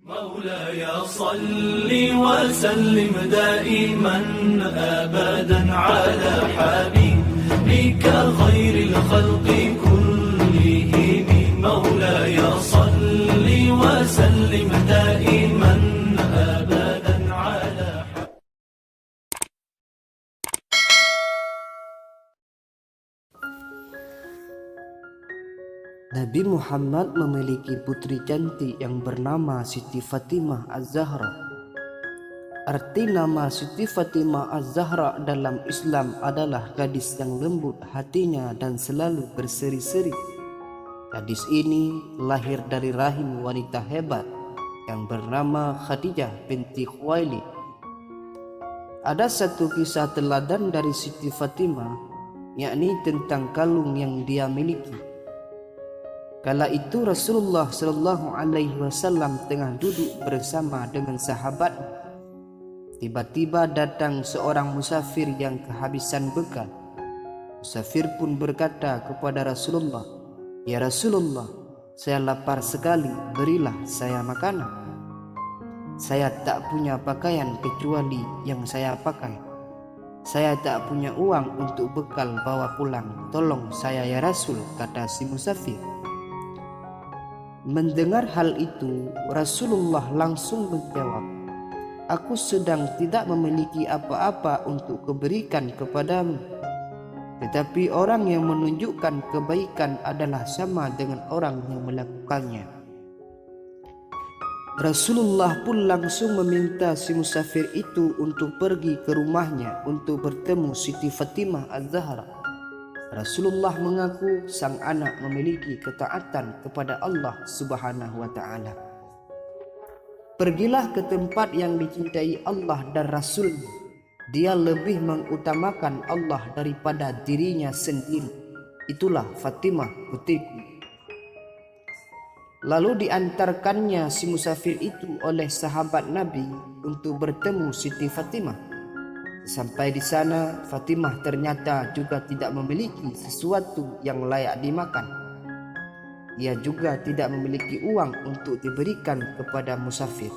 مولاي صل وسلم دائما أبدا على حبيبك خير الخلق كلهم مولاي صل وسلم دائما أبدا على Nabi Muhammad memiliki putri cantik yang bernama Siti Fatimah Az-Zahra. Arti nama Siti Fatimah Az-Zahra dalam Islam adalah gadis yang lembut hatinya dan selalu berseri-seri. Gadis ini lahir dari rahim wanita hebat yang bernama Khadijah binti Khuwailid. Ada satu kisah teladan dari Siti Fatimah, yakni tentang kalung yang dia miliki. Kala itu Rasulullah Shallallahu Alaihi Wasallam tengah duduk bersama dengan sahabat. Tiba-tiba datang seorang musafir yang kehabisan bekal. Musafir pun berkata kepada Rasulullah, "Ya Rasulullah, saya lapar sekali, berilah saya makanan. Saya tak punya pakaian kecuali yang saya pakai. Saya tak punya uang untuk bekal bawa pulang. Tolong saya ya Rasul," kata si musafir. Mendengar hal itu, Rasulullah langsung menjawab, "Aku sedang tidak memiliki apa-apa untuk kuberikan kepadamu. Tetapi orang yang menunjukkan kebaikan adalah sama dengan orang yang melakukannya." Rasulullah pun langsung meminta si musafir itu untuk pergi ke rumahnya untuk bertemu Siti Fatimah Az-Zahra. Rasulullah mengaku sang anak memiliki ketaatan kepada Allah Subhanahu wa Ta'ala. Pergilah ke tempat yang dicintai Allah dan Rasul-Nya. Dia lebih mengutamakan Allah daripada dirinya sendiri. Itulah Fatimah putriku. Lalu diantarkannya si musafir itu oleh sahabat Nabi untuk bertemu Siti Fatimah. Sampai di sana, Fatimah ternyata juga tidak memiliki sesuatu yang layak dimakan. Ia juga tidak memiliki uang untuk diberikan kepada musafir.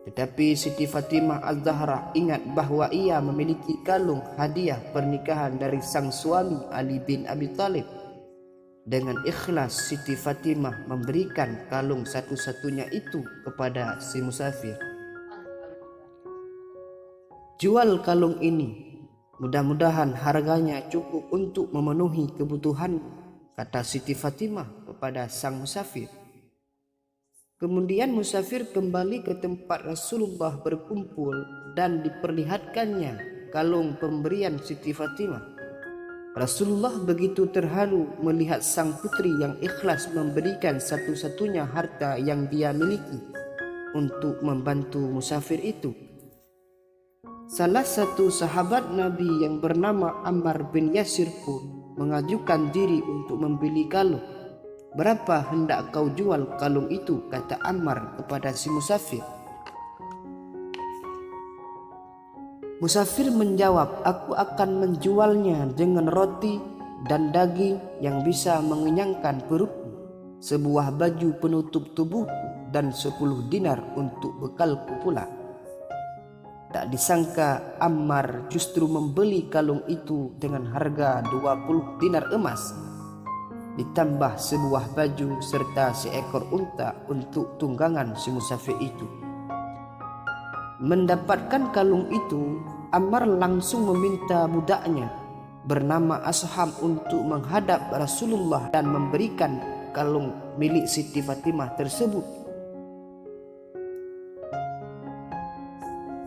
Tetapi Siti Fatimah Az-Zahra ingat bahwa ia memiliki kalung hadiah pernikahan dari sang suami Ali bin Abi Thalib. Dengan ikhlas Siti Fatimah memberikan kalung satu-satunya itu kepada si musafir. "Jual kalung ini, mudah-mudahan harganya cukup untuk memenuhi kebutuhan," kata Siti Fatimah kepada sang musafir. Kemudian musafir kembali ke tempat Rasulullah berkumpul dan diperlihatkannya kalung pemberian Siti Fatimah. Rasulullah begitu terharu melihat sang putri yang ikhlas memberikan satu-satunya harta yang dia miliki untuk membantu musafir itu. Salah satu sahabat Nabi yang bernama Ammar bin Yasir pun mengajukan diri untuk membeli kalung. "Berapa hendak kau jual kalung itu?" kata Ammar kepada si musafir. Musafir menjawab, "Aku akan menjualnya dengan roti dan daging yang bisa mengenyangkan perutku, sebuah baju penutup tubuhku, dan 10 dinar untuk bekalku pula." Tak disangka Ammar justru membeli kalung itu dengan harga 20 dinar emas, ditambah sebuah baju serta seekor unta untuk tunggangan si musafir itu. Mendapatkan kalung itu, Ammar langsung meminta budaknya bernama Asham untuk menghadap Rasulullah dan memberikan kalung milik Siti Fatimah tersebut.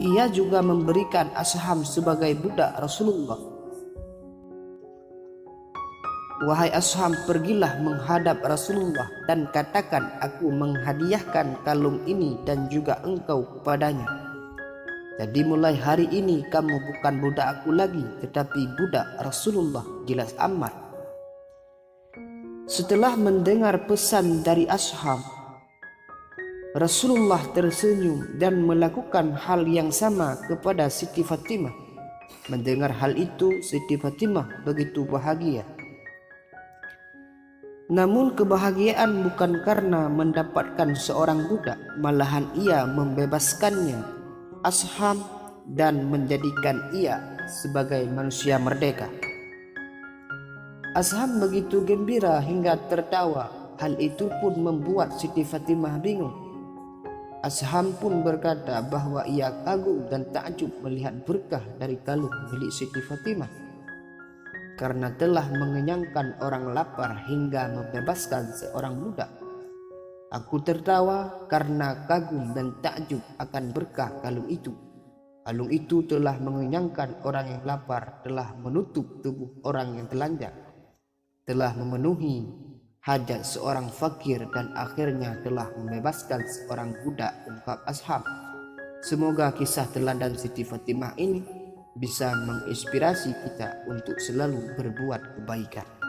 Ia juga memberikan Asham sebagai budak Rasulullah. "Wahai Asham, pergilah menghadap Rasulullah dan katakan aku menghadiahkan kalung ini dan juga engkau kepadanya. Jadi mulai hari ini kamu bukan budak aku lagi, tetapi budak Rasulullah," jelas Ammar. Setelah mendengar pesan dari Asham, Rasulullah tersenyum dan melakukan hal yang sama kepada Siti Fatimah. Mendengar hal itu, Siti Fatimah begitu bahagia. Namun kebahagiaan bukan karena mendapatkan seorang budak, malahan ia membebaskannya, Asham, dan menjadikan ia sebagai manusia merdeka. Asham begitu gembira hingga tertawa. Hal itu pun membuat Siti Fatimah bingung. Asham pun berkata bahwa ia kagum dan takjub melihat berkah dari kalung milik Siti Fatimah, karena telah mengenyangkan orang lapar hingga membebaskan seorang budak. Aku tertawa karena kagum dan takjub akan berkah kalung itu. Kalung itu telah mengenyangkan orang yang lapar, telah menutup tubuh orang yang telanjang, telah memenuhi hajat seorang fakir, dan akhirnya telah membebaskan seorang budak, ungkap Asham. Semoga kisah teladan Siti Fatimah ini bisa menginspirasi kita untuk selalu berbuat kebaikan.